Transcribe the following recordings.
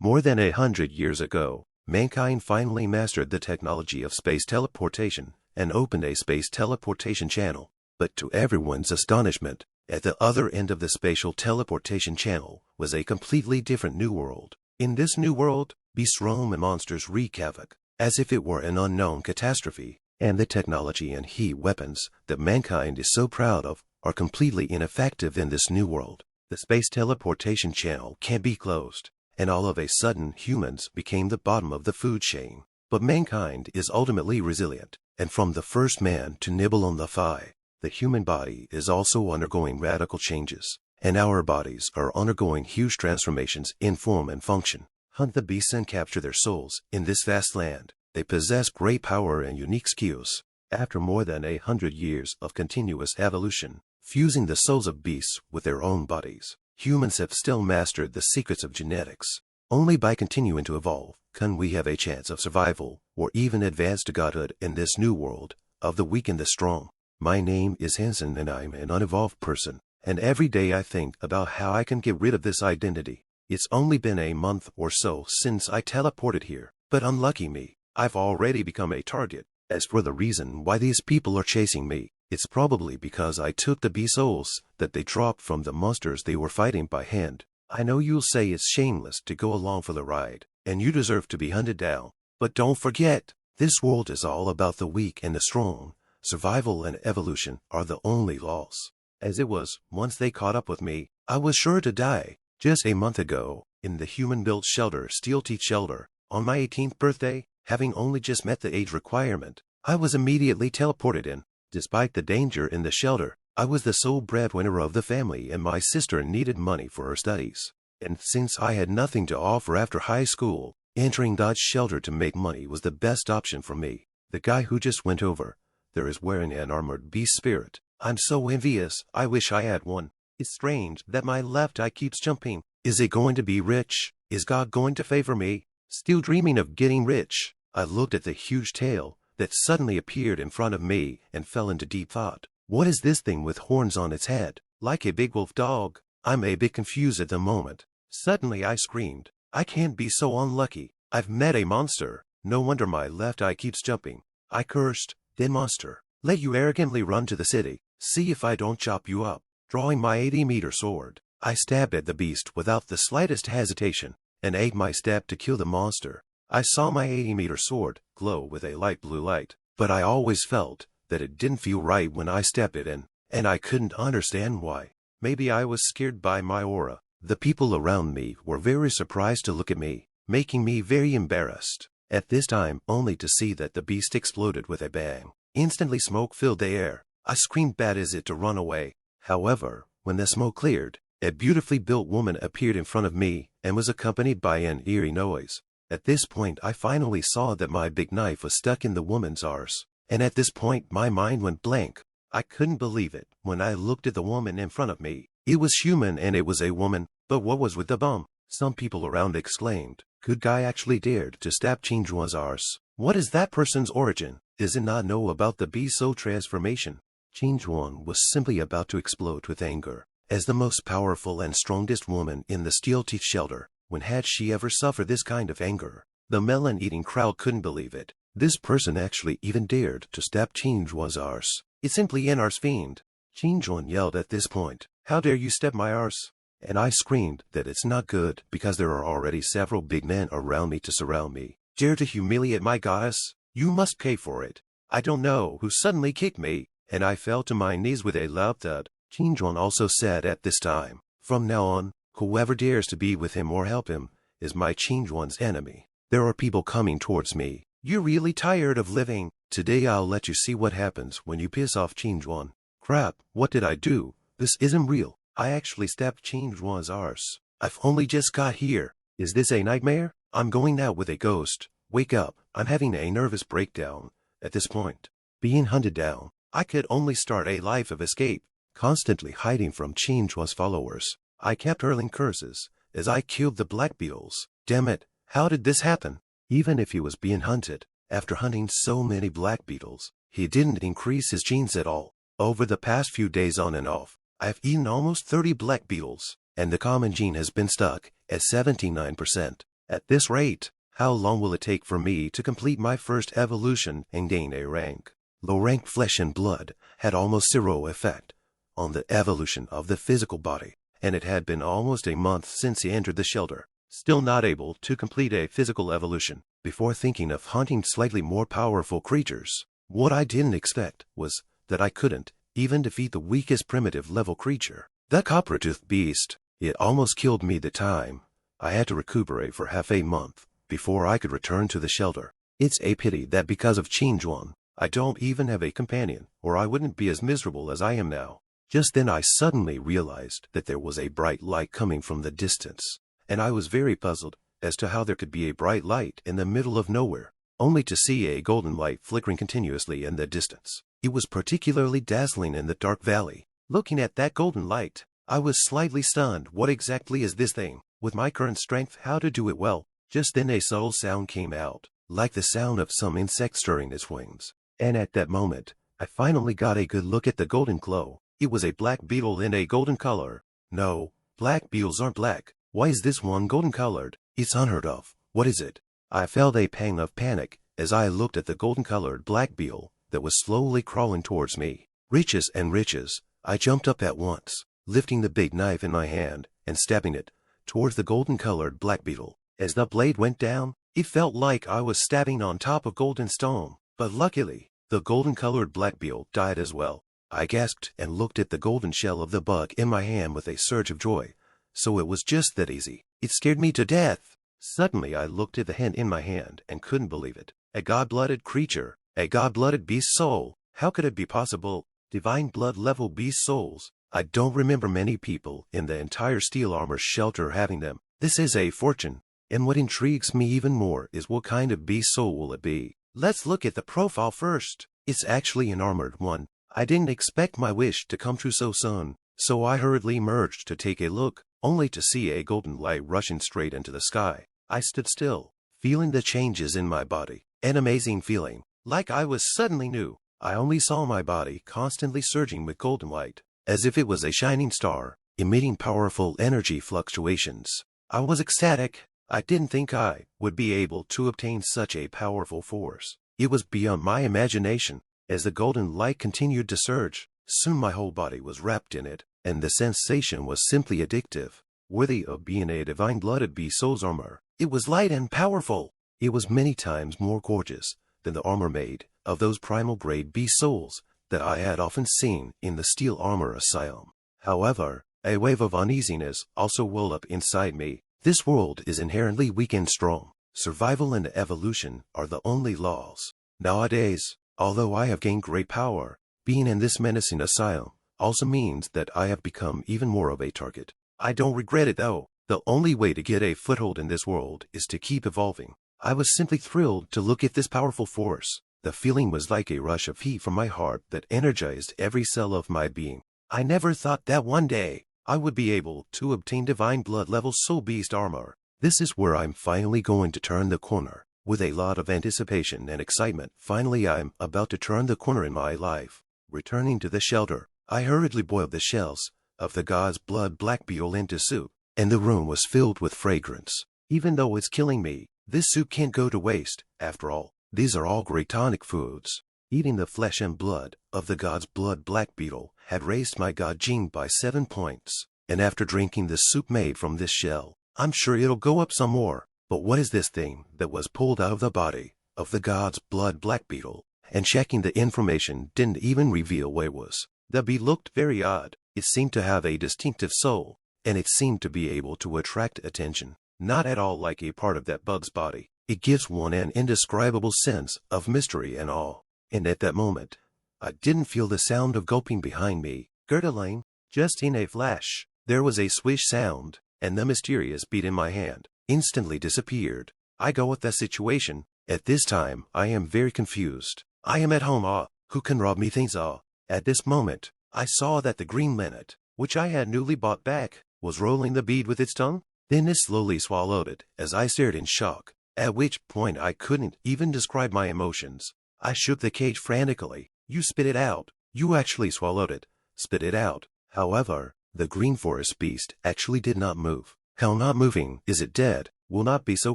More than 100 years ago, mankind finally mastered the technology of space teleportation and opened a space teleportation channel. But to everyone's astonishment, at the other end of the spatial teleportation channel was a completely different new world. In this new world, beasts roam and monsters wreak havoc, as if it were an unknown catastrophe, and the technology and heat weapons that mankind is so proud of are completely ineffective in this new world. The space teleportation channel can't be closed, and all of a sudden humans became the bottom of the food chain. But mankind is ultimately resilient, and from the first man to nibble on the thigh, the human body is also undergoing radical changes, and our bodies are undergoing huge transformations in form and function. Hunt the beasts and capture their souls. In this vast land, they possess great power and unique skills. After more than 100 years of continuous evolution, fusing the souls of beasts with their own bodies, humans have still mastered the secrets of genetics. Only by continuing to evolve can we have a chance of survival or even advance to godhood in this new world of the weak and the strong. My name is Hansen and I'm an unevolved person, and every day I think about how I can get rid of this identity. It's only been a month or so since I teleported here, but unlucky me, I've already become a target. As for the reason why these people are chasing me, it's probably because I took the beast souls that they dropped from the monsters they were fighting by hand. I know you'll say it's shameless to go along for the ride, and you deserve to be hunted down. But don't forget, this world is all about the weak and the strong. Survival and evolution are the only laws. As it was, once they caught up with me, I was sure to die. Just a month ago, in the human-built shelter, Steel Teeth Shelter, on my 18th birthday, having only just met the age requirement, I was immediately teleported in. Despite the danger in the shelter, I was the sole breadwinner of the family and my sister needed money for her studies. And since I had nothing to offer after high school, entering Dodge shelter to make money was the best option for me. The guy who just went over there is wearing an armored beast spirit. I'm so envious, I wish I had one. It's strange that my left eye keeps jumping. Is it going to be rich? Is God going to favor me? Still dreaming of getting rich, I looked at the huge tail that suddenly appeared in front of me and fell into deep thought. What is this thing with horns on its head, like a big wolf dog? I'm a bit confused at the moment. Suddenly I screamed, I can't be so unlucky. I've met a monster. No wonder my left eye keeps jumping. I cursed, dead monster, let you arrogantly run to the city. See if I don't chop you up. Drawing my 80-meter sword, I stabbed at the beast without the slightest hesitation, and ate my stab to kill the monster. I saw my 80-meter sword glow with a light blue light, but I always felt that it didn't feel right when I stabbed it in, and I couldn't understand why. Maybe I was scared by my aura. The people around me were very surprised to look at me, making me very embarrassed. At this time, only to see that the beast exploded with a bang. Instantly smoke filled the air. I screamed bad as it to run away. However, when the smoke cleared, a beautifully built woman appeared in front of me and was accompanied by an eerie noise. At this point I finally saw that my big knife was stuck in the woman's arse, and at this point my mind went blank. I couldn't believe it when I looked at the woman in front of me. It was human and it was a woman, but what was with the bum? Some people around exclaimed, "Good guy actually dared to stab Chinjua's arse. What is that person's origin? Does it not know about the beast soul transformation?" Chinjuan was simply about to explode with anger. As the most powerful and strongest woman in the Steel Teeth Shelter, when had she ever suffered this kind of anger? The melon-eating crowd couldn't believe it. This person actually even dared to stab Chinjua's arse. It's simply an arse fiend. Chinjuan yelled at this point, "How dare you stab my arse?" And I screamed that it's not good because there are already several big men around me to surround me. Dare to humiliate my goddess? You must pay for it. I don't know who suddenly kicked me, and I fell to my knees with a loud thud. Chinjuan also said at this time, "From now on, whoever dares to be with him or help him is my Chinjuan's enemy." There are people coming towards me. "You're really tired of living. Today I'll let you see what happens when you piss off Chinjuan." Crap, what did I do? This isn't real. I actually stabbed Chinjuan's arse. I've only just got here. Is this a nightmare? I'm going out with a ghost. Wake up, I'm having a nervous breakdown. At this point, being hunted down, I could only start a life of escape, constantly hiding from Chinjua's followers. I kept hurling curses as I killed the black beetles. Damn it, how did this happen? Even if he was being hunted, after hunting so many black beetles, he didn't increase his genes at all. Over the past few days on and off, I've eaten almost 30 black beetles, and the common gene has been stuck at 79%. At this rate, how long will it take for me to complete my first evolution and gain a rank? Low-ranked flesh and blood had almost zero effect on the evolution of the physical body, and it had been almost a month since he entered the shelter, still not able to complete a physical evolution, before thinking of hunting slightly more powerful creatures. What I didn't expect was that I couldn't even defeat the weakest primitive level creature, the copper-toothed beast. It almost killed me the time I had to recuperate for half a month before I could return to the shelter. It's a pity that because of Qingjuan, I don't even have a companion, or I wouldn't be as miserable as I am now. Just then I suddenly realized that there was a bright light coming from the distance, and I was very puzzled as to how there could be a bright light in the middle of nowhere, only to see a golden light flickering continuously in the distance. It was particularly dazzling in the dark valley. Looking at that golden light, I was slightly stunned. What exactly is this thing? With my current strength, how to do it well? Just then a subtle sound came out, like the sound of some insect stirring its wings. And at that moment, I finally got a good look at the golden glow. It was a black beetle in a golden color. No, black beetles aren't black. Why is this one golden colored? It's unheard of. What is it? I felt a pang of panic as I looked at the golden colored black beetle that was slowly crawling towards me. Riches and riches. I jumped up at once, lifting the big knife in my hand and stabbing it towards the golden colored black beetle. As the blade went down, it felt like I was stabbing on top of golden stone, but luckily, the golden colored black beetle died as well. I gasped and looked at the golden shell of the bug in my hand with a surge of joy. So it was just that easy. It scared me to death. Suddenly I looked at the hand in my hand and couldn't believe it. A god-blooded creature, a god-blooded beast soul. How could it be possible? Divine blood level beast souls. I don't remember many people in the entire steel armor shelter having them. This is a fortune. And what intrigues me even more is what kind of beast soul will it be? Let's look at the profile first. It's actually an armored one. I didn't expect my wish to come true so soon, so I hurriedly emerged to take a look, only to see a golden light rushing straight into the sky. I stood still, feeling the changes in my body, an amazing feeling, like I was suddenly new. I only saw my body constantly surging with golden light, as if it was a shining star, emitting powerful energy fluctuations. I was ecstatic. I didn't think I would be able to obtain such a powerful force. It was beyond my imagination. As the golden light continued to surge, soon my whole body was wrapped in it, and the sensation was simply addictive, worthy of being a divine-blooded beast soul's armor. It was light and powerful. It was many times more gorgeous than the armor made of those primal-grade beast souls that I had often seen in the steel armor asylum. However, a wave of uneasiness also welled up inside me. This world is inherently weak and strong. Survival and evolution are the only laws. Nowadays, although I have gained great power, being in this menacing asylum also means that I have become even more of a target. I don't regret it though. The only way to get a foothold in this world is to keep evolving. I was simply thrilled to look at this powerful force. The feeling was like a rush of heat from my heart that energized every cell of my being. I never thought that one day I would be able to obtain divine blood level soul beast armor. This is where I'm finally going to turn the corner. With a lot of anticipation and excitement, finally I'm about to turn the corner in my life. Returning to the shelter, I hurriedly boiled the shells of the god's blood black beetle into soup, and the room was filled with fragrance. Even though it's killing me, this soup can't go to waste. After all, these are all great tonic foods. Eating the flesh and blood of the god's blood black beetle had raised my god Jing by 7 points, and after drinking the soup made from this shell, I'm sure it'll go up some more. But what is this thing that was pulled out of the body of the god's blood black beetle? And checking the information didn't even reveal what it was. The bee looked very odd. It seemed to have a distinctive soul, and it seemed to be able to attract attention. Not at all like a part of that bug's body. It gives one an indescribable sense of mystery and awe. And at that moment, I didn't feel the sound of gulping behind me. Gurgling, just in a flash, there was a swish sound, and the mysterious bead in my hand instantly disappeared. I go with the situation. At this time, I am very confused. I am at home. Who can rob me things? At this moment, I saw that the green linnet, which I had newly bought back, was rolling the bead with its tongue. Then it slowly swallowed it as I stared in shock, at which point I couldn't even describe my emotions. I shook the cage frantically. You spit it out. You actually swallowed it. Spit it out. However, the green forest beast actually did not move. How not moving? Is it dead? will not be so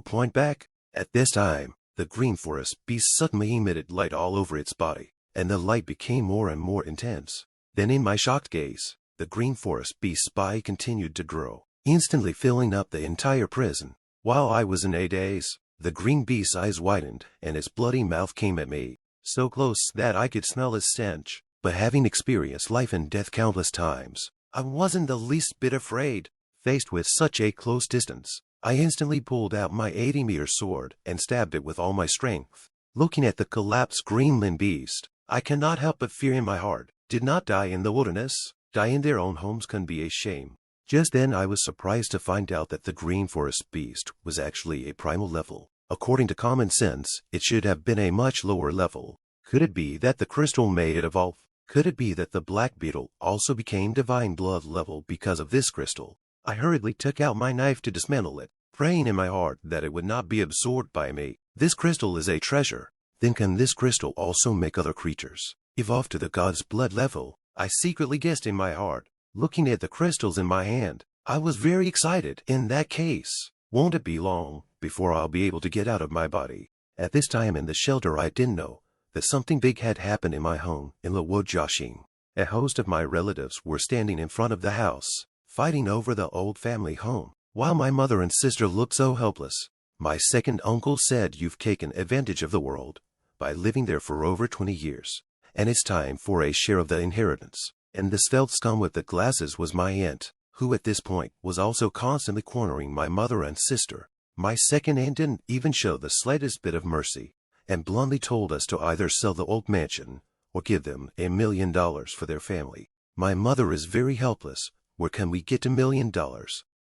point back. At this time, the green forest beast suddenly emitted light all over its body, and the light became more and more intense. Then in my shocked gaze, the green forest beast's body continued to grow, instantly filling up the entire prison. While I was in a daze, the green beast's eyes widened and its bloody mouth came at me, so close that I could smell its stench. But having experienced life and death countless times, I wasn't the least bit afraid. Faced with such a close distance, I instantly pulled out my 80-meter sword and stabbed it with all my strength. Looking at the collapsed greenland beast, I cannot help but fear in my heart. Did not die in the wilderness, die in their own homes can be a shame. Just then I was surprised to find out that the green forest beast was actually a primal level. According to common sense, it should have been a much lower level. Could it be that the crystal made it evolve? Could it be that the black beetle also became divine blood level because of this crystal? I hurriedly took out my knife to dismantle it, praying in my heart that it would not be absorbed by me. This crystal is a treasure. Then can this crystal also make other creatures evolve to the god's blood level? I secretly guessed in my heart. Looking at the crystals in my hand, I was very excited. In that case, won't it be long before I'll be able to get out of my body? At this time in the shelter I didn't know that something big had happened in my home in Jiaxing. A host of my relatives were standing in front of the house, fighting over the old family home, while my mother and sister looked so helpless. My second uncle said, "You've taken advantage of the world by living there for over 20 years, and it's time for a share of the inheritance." And the svelte scum with the glasses was my aunt, who at this point was also constantly cornering my mother and sister. My second aunt didn't even show the slightest bit of mercy, and bluntly told us to either sell the old mansion or give them $1 million for their family. My mother is very helpless. Where can we get $1 million?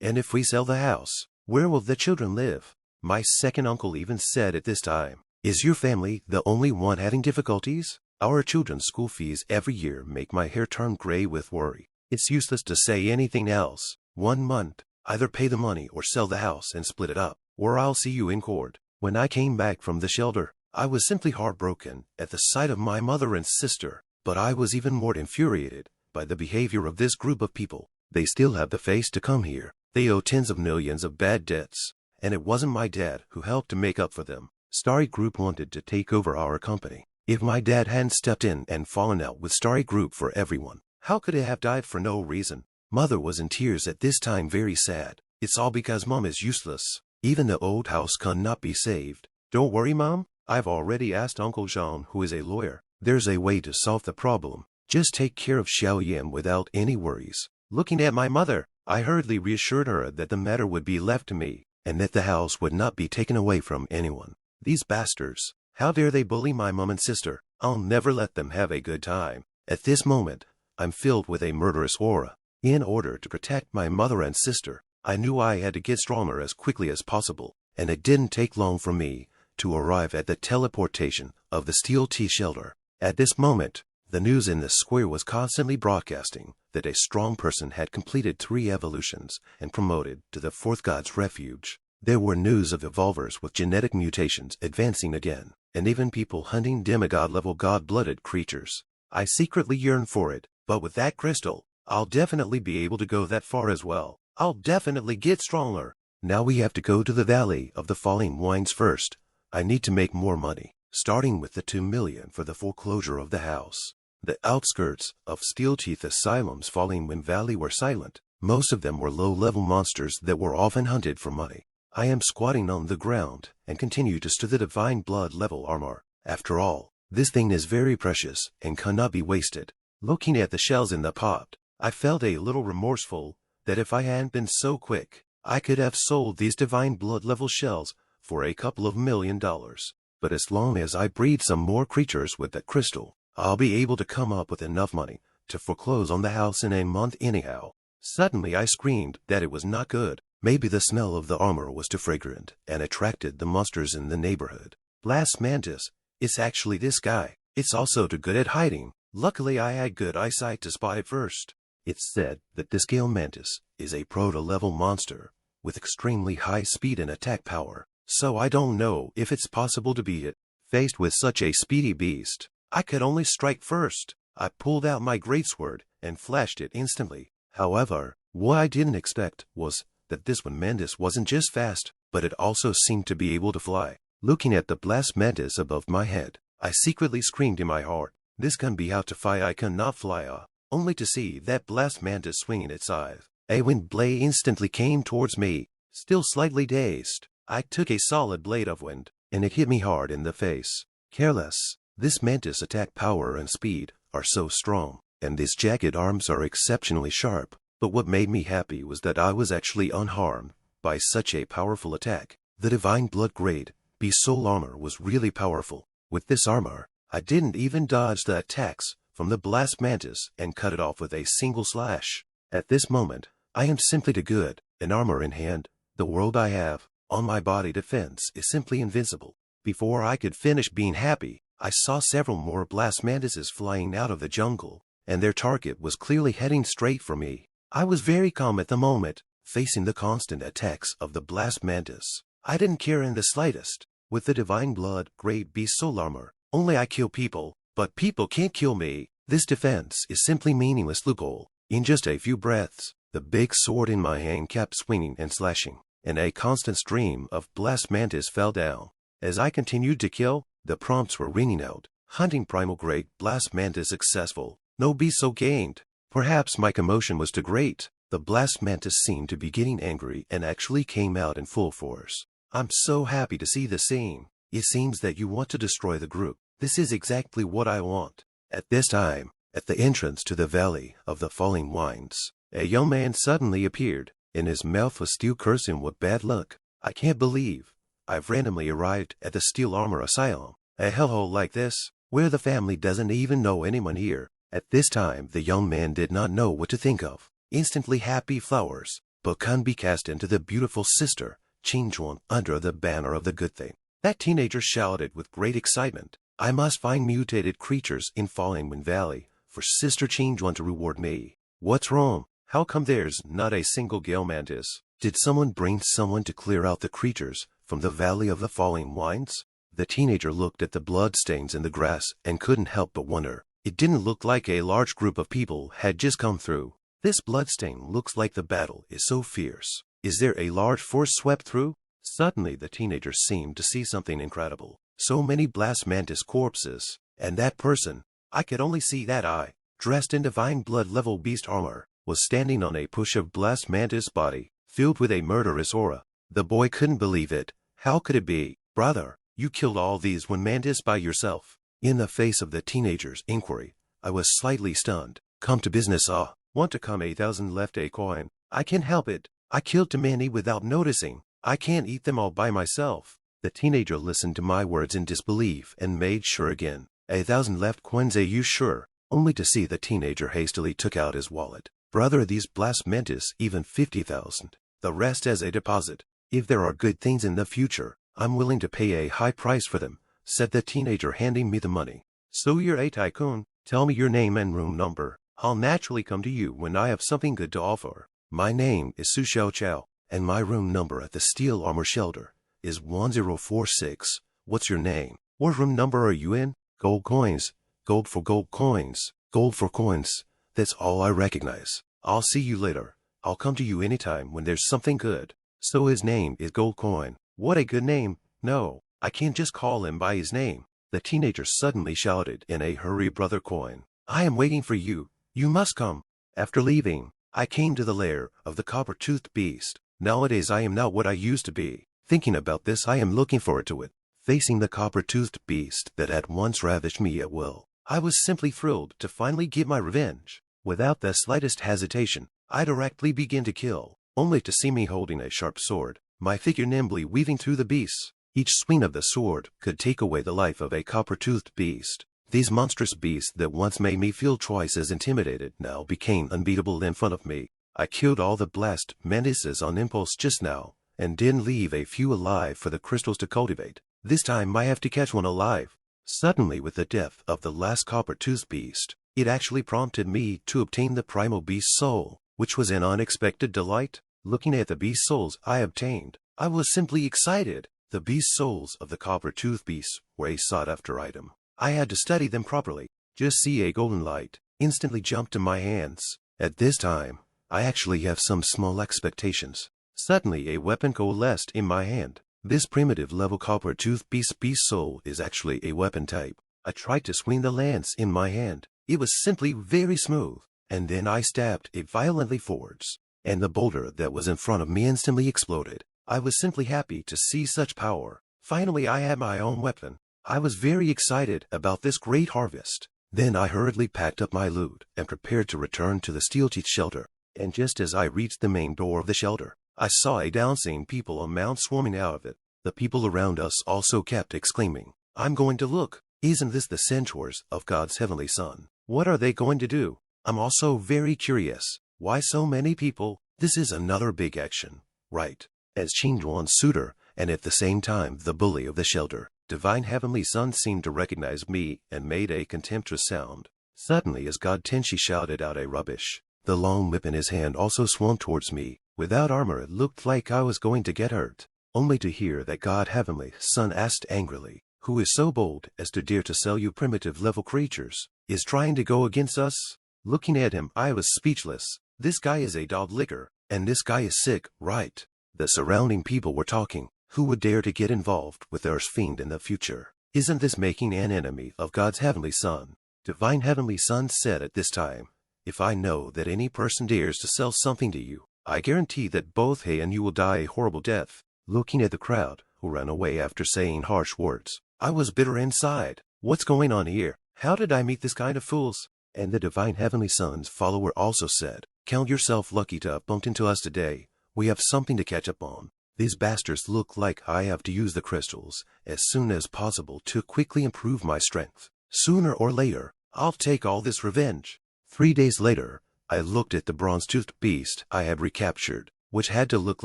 And if we sell the house, where will the children live? My second uncle even said at this time, "Is your family the only one having difficulties? Our children's school fees every year make my hair turn gray with worry. It's useless to say anything else. 1 month, either pay the money or sell the house and split it up, or I'll see you in court." When I came back from the shelter, I was simply heartbroken at the sight of my mother and sister, but I was even more infuriated by the behavior of this group of people. They still have the face to come here. They owe tens of millions of bad debts, and it wasn't my dad who helped to make up for them. Starry Group wanted to take over our company. If my dad hadn't stepped in and fallen out with Starry Group for everyone, how could it have died for no reason? Mother was in tears at this time, very sad. It's all because Mom is useless. Even the old house cannot be saved. Don't worry, Mom. I've already asked Uncle Jean, who is a lawyer. There's a way to solve the problem. Just take care of Xiao Yan without any worries. Looking at my mother, I hurriedly reassured her that the matter would be left to me, and that the house would not be taken away from anyone. These bastards, how dare they bully my mom and sister? I'll never let them have a good time. At this moment, I'm filled with a murderous aura. In order to protect my mother and sister, I knew I had to get stronger as quickly as possible, and it didn't take long for me to arrive at the teleportation of the steel tea shelter. At this moment, the news in the square was constantly broadcasting that a strong person had completed 3 evolutions and promoted to the 4th God's Refuge. There were news of evolvers with genetic mutations advancing again, and even people hunting demigod-level god-blooded creatures. I secretly yearned for it, but with that crystal, I'll definitely be able to go that far as well. I'll definitely get stronger. Now we have to go to the Valley of the Falling Wines first. I need to make more money, starting with the 2 million for the foreclosure of the house. The outskirts of Steel Teeth Asylum's Falling Wind Valley were silent. Most of them were low-level monsters that were often hunted for money. I am squatting on the ground and continue to study the divine blood level armor. After all, this thing is very precious and cannot be wasted. Looking at the shells in the pot, I felt a little remorseful that if I hadn't been so quick, I could have sold these divine blood level shells for a couple of $1 million. But as long as I breed some more creatures with that crystal, I'll be able to come up with enough money to foreclose on the house in a month anyhow. Suddenly I screamed that it was not good. Maybe the smell of the armor was too fragrant and attracted the monsters in the neighborhood. Blast Mantis, it's actually this guy. It's also too good at hiding. Luckily I had good eyesight to spot it first. It's said that this Gale Mantis is a proto-level monster with extremely high speed and attack power, so I don't know if it's possible to beat it. Faced with such a speedy beast, I could only strike first. I pulled out my greatsword and flashed it instantly. However, what I didn't expect was that this one Mantis wasn't just fast, but it also seemed to be able to fly. Looking at the blast mantis above my head, I secretly screamed in my heart, "This can be how to fight, I cannot fly," only to see that blast mantis swinging its eyes. A wind blade instantly came towards me. Still slightly dazed, I took a solid blade of wind, and it hit me hard in the face. Careless. This mantis attack power and speed are so strong, and these jagged arms are exceptionally sharp. But what made me happy was that I was actually unharmed by such a powerful attack. The divine blood grade beast soul armor was really powerful. With this armor, I didn't even dodge the attacks from the blast mantis and cut it off with a single slash. At this moment, I am simply too good. An armor in hand, the world I have on my body defense is simply invincible. Before I could finish being happy, I saw several more blast mantises flying out of the jungle, and their target was clearly heading straight for me. I was very calm at the moment, facing the constant attacks of the blast mantis. I didn't care in the slightest. With the divine blood grade beast soul armor, only I kill people, but people can't kill me. This defense is simply meaningless, Lugol. In just a few breaths, the big sword in my hand kept swinging and slashing, and a constant stream of blast mantis fell down. As I continued to kill, the prompts were ringing out. Hunting primal grade blast mantis successful. No beast soul gained. Perhaps my commotion was too great. The blast mantis seemed to be getting angry and actually came out in full force. I'm so happy to see the scene. It seems that you want to destroy the group. This is exactly what I want. At this time, at the entrance to the Valley of the Falling Winds, a young man suddenly appeared. In his mouth was still cursing with bad luck. I can't believe I've randomly arrived at the Steel Armor Asylum, a hellhole like this, where the family doesn't even know anyone here. At this time, the young man did not know what to think of. Instantly happy flowers, but can be cast into the beautiful sister, Qingjuan, under the banner of the good thing. That teenager shouted with great excitement, "I must find mutated creatures in Falling Wind Valley for Sister Qingjuan to reward me." What's wrong? How come there's not a single Gale Mantis? Did someone bring someone to clear out the creatures from the Valley of the Falling Winds? The teenager looked at the bloodstains in the grass and couldn't help but wonder. It didn't look like a large group of people had just come through. This bloodstain looks like the battle is so fierce. Is there a large force swept through? Suddenly the teenager seemed to see something incredible. So many blast mantis corpses, and that person, I could only see that eye, dressed in divine blood level beast armor, was standing on a push of blast mantis body, filled with a murderous aura. The boy couldn't believe it. How could it be? "Brother, you killed all these one mantis by yourself?" In the face of the teenager's inquiry, I was slightly stunned. "Come to business, Want to come 1,000 left a coin? I can't help it. I killed too many without noticing. I can't eat them all by myself." The teenager listened to my words in disbelief and made sure again. 1,000 left coins, are you sure? Only to see the teenager hastily took out his wallet. "Brother, these blast mantis even 50,000. The rest as a deposit. If there are good things in the future, I'm willing to pay a high price for them," said the teenager, handing me the money. "So you're a tycoon? Tell me your name and room number. I'll naturally come to you when I have something good to offer." "My name is Su Xiao Chao, and my room number at the Steel Armor Shelter is 1046. What's your name? What room number are you in?" "Gold coins. Gold for gold coins. Gold for coins. That's all I recognize. I'll see you later. I'll come to you anytime when there's something good." So his name is Gold Coin. What a good name. No, I can't just call him by his name. The teenager suddenly shouted in a hurry, "Brother Coin, I am waiting for you. You must come." After leaving, I came to the lair of the copper-toothed beast. Nowadays I am not what I used to be. Thinking about this, I am looking forward to it. Facing the copper-toothed beast that had once ravished me at will, I was simply thrilled to finally get my revenge. Without the slightest hesitation, I directly began to kill, only to see me holding a sharp sword, my figure nimbly weaving through the beasts. Each swing of the sword could take away the life of a copper-toothed beast. These monstrous beasts that once made me feel twice as intimidated now became unbeatable in front of me. I killed all the blast mantises on impulse just now, and didn't leave a few alive for the crystals to cultivate. This time I have to catch one alive. Suddenly, with the death of the last copper-toothed beast, it actually prompted me to obtain the primal beast soul, which was an unexpected delight. Looking at the beast souls I obtained, I was simply excited. The beast souls of the copper-toothed beasts were a sought-after item. I had to study them properly. Just see a golden light instantly jumped to my hands. At this time, I actually have some small expectations. Suddenly a weapon coalesced in my hand. This primitive level copper tooth beast soul is actually a weapon type. I tried to swing the lance in my hand. It was simply very smooth, and then I stabbed it violently forwards, and the boulder that was in front of me instantly exploded. I was simply happy to see such power. Finally I had my own weapon. I was very excited about this great harvest. Then I hurriedly packed up my loot and prepared to return to the steel teeth shelter. And just as I reached the main door of the shelter, I saw a dancing people amount swarming out of it. The people around us also kept exclaiming, "I'm going to look. Isn't this the centaurs of God's heavenly Son? What are they going to do?" I'm also very curious. Why so many people? This is another big action, right? As Qingjuan's suitor, and at the same time the bully of the shelter, Divine Heavenly Son seemed to recognize me and made a contemptuous sound. Suddenly as God Tenshi shouted out a rubbish, the long whip in his hand also swung towards me. Without armor it looked like I was going to get hurt, only to hear that God Heavenly Son asked angrily, "Who is so bold as to dare to sell you primitive level creatures? Is trying to go against us?" Looking at him I was speechless. This guy is a dog licker, and this guy is sick, right? The surrounding people were talking. Who would dare to get involved with Earth's fiend in the future? Isn't this making an enemy of God's Heavenly Son? Divine Heavenly Son said at this time, "If I know that any person dares to sell something to you, I guarantee that both he and you will die a horrible death." Looking at the crowd, who ran away after saying harsh words, I was bitter inside. What's going on here? How did I meet this kind of fools? And the Divine Heavenly Son's follower also said, "Count yourself lucky to have bumped into us today. We have something to catch up on. These bastards look like I have to use the crystals as soon as possible to quickly improve my strength. Sooner or later, I'll take all this revenge." 3 days later, I looked at the bronze-toothed beast I had recaptured, which had to look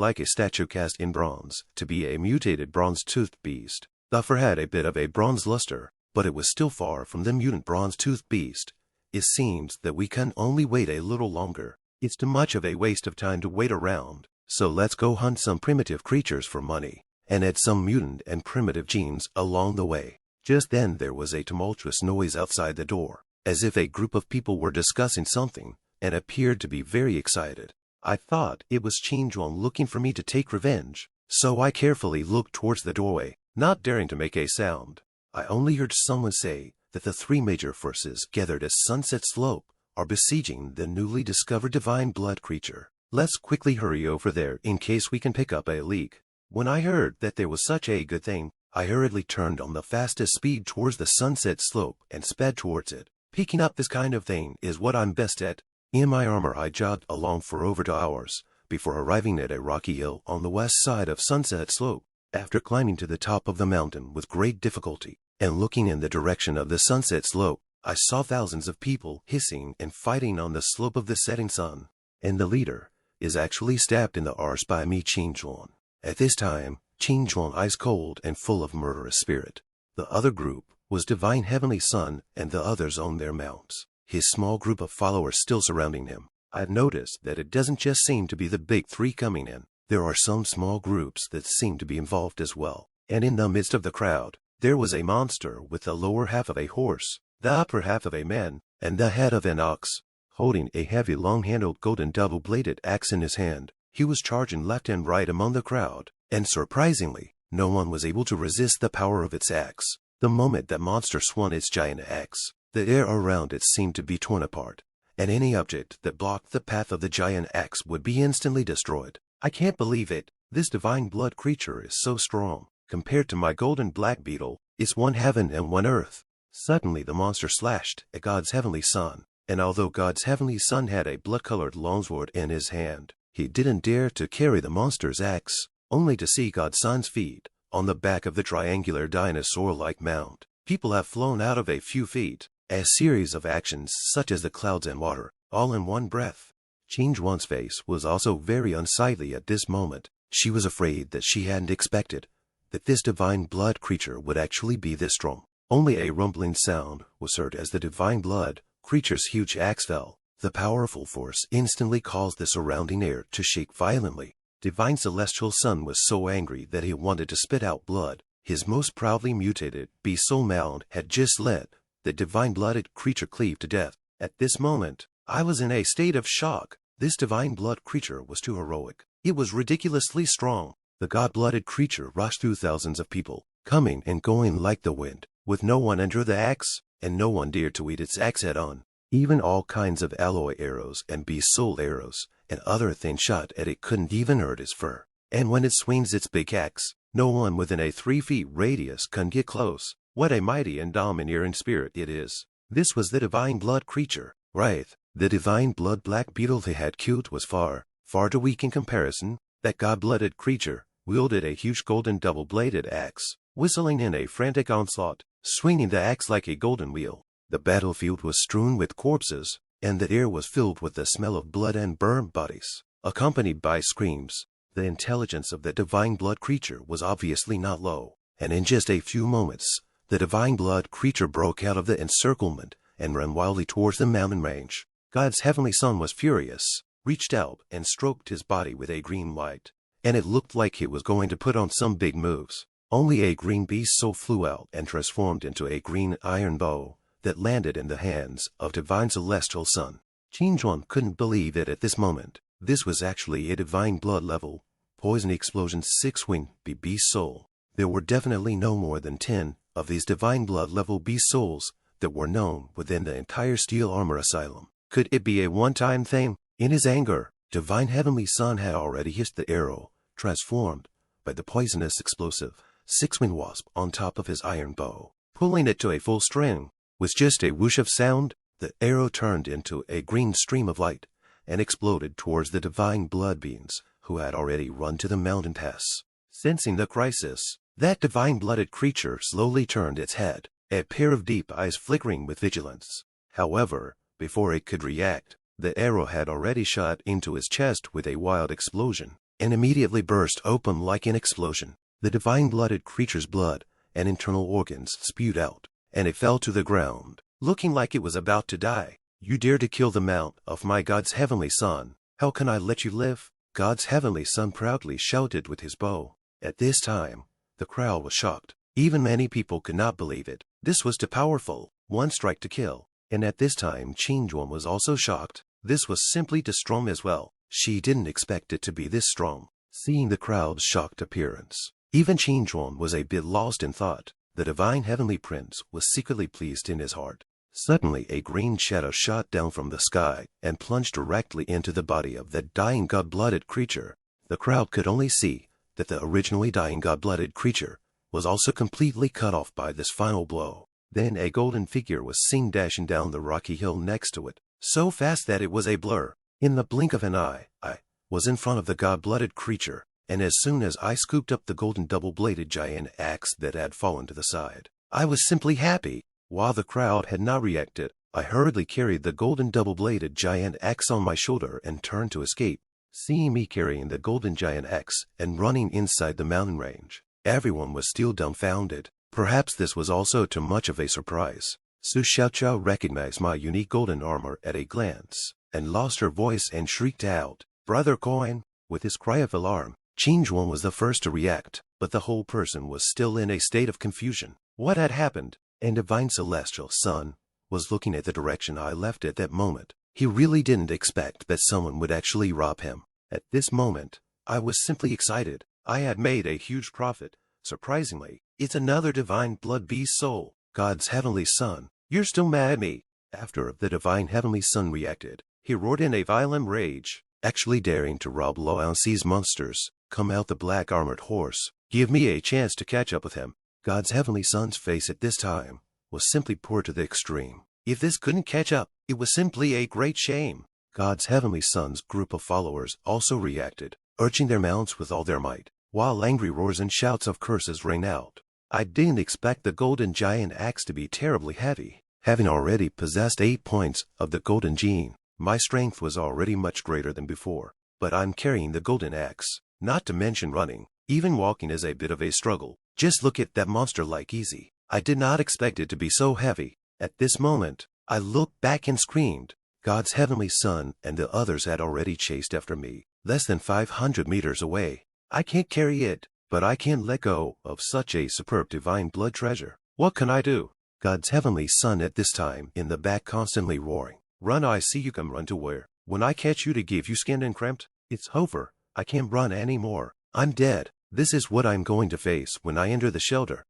like a statue cast in bronze to be a mutated bronze-toothed beast. The fur had a bit of a bronze luster, but it was still far from the mutant bronze-toothed beast. It seems that we can only wait a little longer. It's too much of a waste of time to wait around. So let's go hunt some primitive creatures for money, and add some mutant and primitive genes along the way. Just then there was a tumultuous noise outside the door, as if a group of people were discussing something, and appeared to be very excited. I thought it was Qingjuan looking for me to take revenge, so I carefully looked towards the doorway, not daring to make a sound. I only heard someone say that the 3 major forces gathered at Sunset Slope are besieging the newly discovered divine blood creature. Let's quickly hurry over there in case we can pick up a leak. When I heard that there was such a good thing, I hurriedly turned on the fastest speed towards the Sunset Slope and sped towards it. Picking up this kind of thing is what I'm best at. In my armor I jogged along for over 2 hours, before arriving at a rocky hill on the west side of Sunset Slope. After climbing to the top of the mountain with great difficulty, and looking in the direction of the Sunset Slope, I saw thousands of people hissing and fighting on the slope of the setting sun, and the leader is actually stabbed in the arse by me, Qingjuan. At this time, Qingjuan ice cold and full of murderous spirit. The other group was Divine Heavenly Son, and the others on their mounts, his small group of followers still surrounding him. I've noticed that it doesn't just seem to be the big 3 coming in. There are some small groups that seem to be involved as well. And in the midst of the crowd, there was a monster with the lower half of a horse, the upper half of a man, and the head of an ox. Holding a heavy long-handled golden double-bladed axe in his hand, he was charging left and right among the crowd, and surprisingly, no one was able to resist the power of its axe. The moment that monster swung its giant axe, the air around it seemed to be torn apart, and any object that blocked the path of the giant axe would be instantly destroyed. I can't believe it. This divine blood creature is so strong. Compared to my golden black beetle, it's 1 heaven and 1 earth. Suddenly the monster slashed at God's Heavenly Son, and although God's Heavenly Son had a blood-colored longsword in his hand, he didn't dare to carry the monster's axe, only to see God's Son's feet on the back of the triangular dinosaur-like mount. People have flown out of a few feet, a series of actions such as the clouds and water, all in one breath. Qingjuan's face was also very unsightly at this moment. She was afraid that she hadn't expected that this divine blood creature would actually be this strong. Only a rumbling sound was heard as the divine blood creature's huge axe fell. The powerful force instantly caused the surrounding air to shake violently. Divine Celestial Son was so angry that he wanted to spit out blood. His most proudly mutated beast soul mound had just let the divine-blooded creature cleave to death. At this moment, I was in a state of shock. This divine blood creature was too heroic. It was ridiculously strong. The god-blooded creature rushed through thousands of people, coming and going like the wind, with no one under the axe, and no one dared to eat its axe head-on. Even all kinds of alloy arrows and beast soul arrows and other things shot at it couldn't even hurt its fur. And when it swings its big axe, no one within a 3 feet radius can get close. What a mighty and domineering spirit it is. This was the divine blood creature, Wraith. The divine blood black beetle they had killed was far too weak in comparison. That god-blooded creature wielded a huge golden double-bladed axe, whistling in a frantic onslaught, swinging the axe like a golden wheel. The battlefield was strewn with corpses, and the air was filled with the smell of blood and burned bodies, accompanied by screams. The intelligence of the divine blood creature was obviously not low, and in just a few moments, the divine blood creature broke out of the encirclement and ran wildly towards the mountain range. God's heavenly son was furious, reached out and stroked his body with a green light, and it looked like he was going to put on some big moves. Only a green beast soul flew out and transformed into a green iron bow that landed in the hands of divine celestial son. Qingjuan couldn't believe it at this moment. This was actually a divine blood level poison explosion 6-winged beast soul. There were definitely no more than 10 of these divine blood level beast souls that were known within the entire steel armor asylum. Could it be a one-time thing? In his anger, divine heavenly son had already hit the arrow, transformed by the poisonous explosive 6-winged wasp on top of his iron bow. Pulling it to a full string, with just a whoosh of sound, the arrow turned into a green stream of light and exploded towards the divine blood beings who had already run to the mountain pass. Sensing the crisis, that divine-blooded creature slowly turned its head, a pair of deep eyes flickering with vigilance. However, before it could react, the arrow had already shot into his chest with a wild explosion and immediately burst open like an explosion. The divine-blooded creature's blood and internal organs spewed out, and it fell to the ground, looking like it was about to die. You dare to kill the mount of my God's heavenly son. How can I let you live? God's heavenly son proudly shouted with his bow. At this time, the crowd was shocked. Even many people could not believe it. This was too powerful. One strike to kill. And at this time, Qingjuan was also shocked. This was simply too strong as well. She didn't expect it to be this strong. Seeing the crowd's shocked appearance, even Qingjuan was a bit lost in thought. The divine heavenly prince was secretly pleased in his heart. Suddenly, a green shadow shot down from the sky and plunged directly into the body of that dying god-blooded creature. The crowd could only see that the originally dying god-blooded creature was also completely cut off by this final blow. Then a golden figure was seen dashing down the rocky hill next to it, so fast that it was a blur. In the blink of an eye, I was in front of the god-blooded creature, and as soon as I scooped up the golden double-bladed giant axe that had fallen to the side, I was simply happy. While the crowd had not reacted, I hurriedly carried the golden double-bladed giant axe on my shoulder and turned to escape. Seeing me carrying the golden giant axe and running inside the mountain range, everyone was still dumbfounded. Perhaps this was also too much of a surprise. Su Xiaoqiao recognized my unique golden armor at a glance, and lost her voice and shrieked out, "Brother Coin!" With his cry of alarm, Qingjuan was the first to react, but the whole person was still in a state of confusion. What had happened? And divine celestial son was looking at the direction I left at that moment. He really didn't expect that someone would actually rob him. At this moment, I was simply excited. I had made a huge profit. Surprisingly, it's another divine blood beast soul. God's heavenly son, you're still mad at me. After the divine heavenly son reacted, he roared in a violent rage, actually daring to rob Luoyangxi's monsters. Come out the black armored horse. Give me a chance to catch up with him. God's heavenly son's face at this time was simply poor to the extreme. If this couldn't catch up, it was simply a great shame. God's heavenly son's group of followers also reacted, urging their mounts with all their might, while angry roars and shouts of curses rang out. I didn't expect the golden giant axe to be terribly heavy. Having already possessed 8 points of the golden gene, my strength was already much greater than before. But I'm carrying the golden axe, not to mention running. Even walking is a bit of a struggle. Just look at that monster like easy. I did not expect it to be so heavy. At this moment, I looked back and screamed. God's heavenly son and the others had already chased after me, less than 500 meters away. I can't carry it, but I can't let go of such a superb divine blood treasure. What can I do? God's heavenly son at this time in the back constantly roaring. Run, I see you come. Run to where? When I catch you to give you skinned and cramped? It's over. I can't run anymore. I'm dead. This is what I'm going to face when I enter the shelter.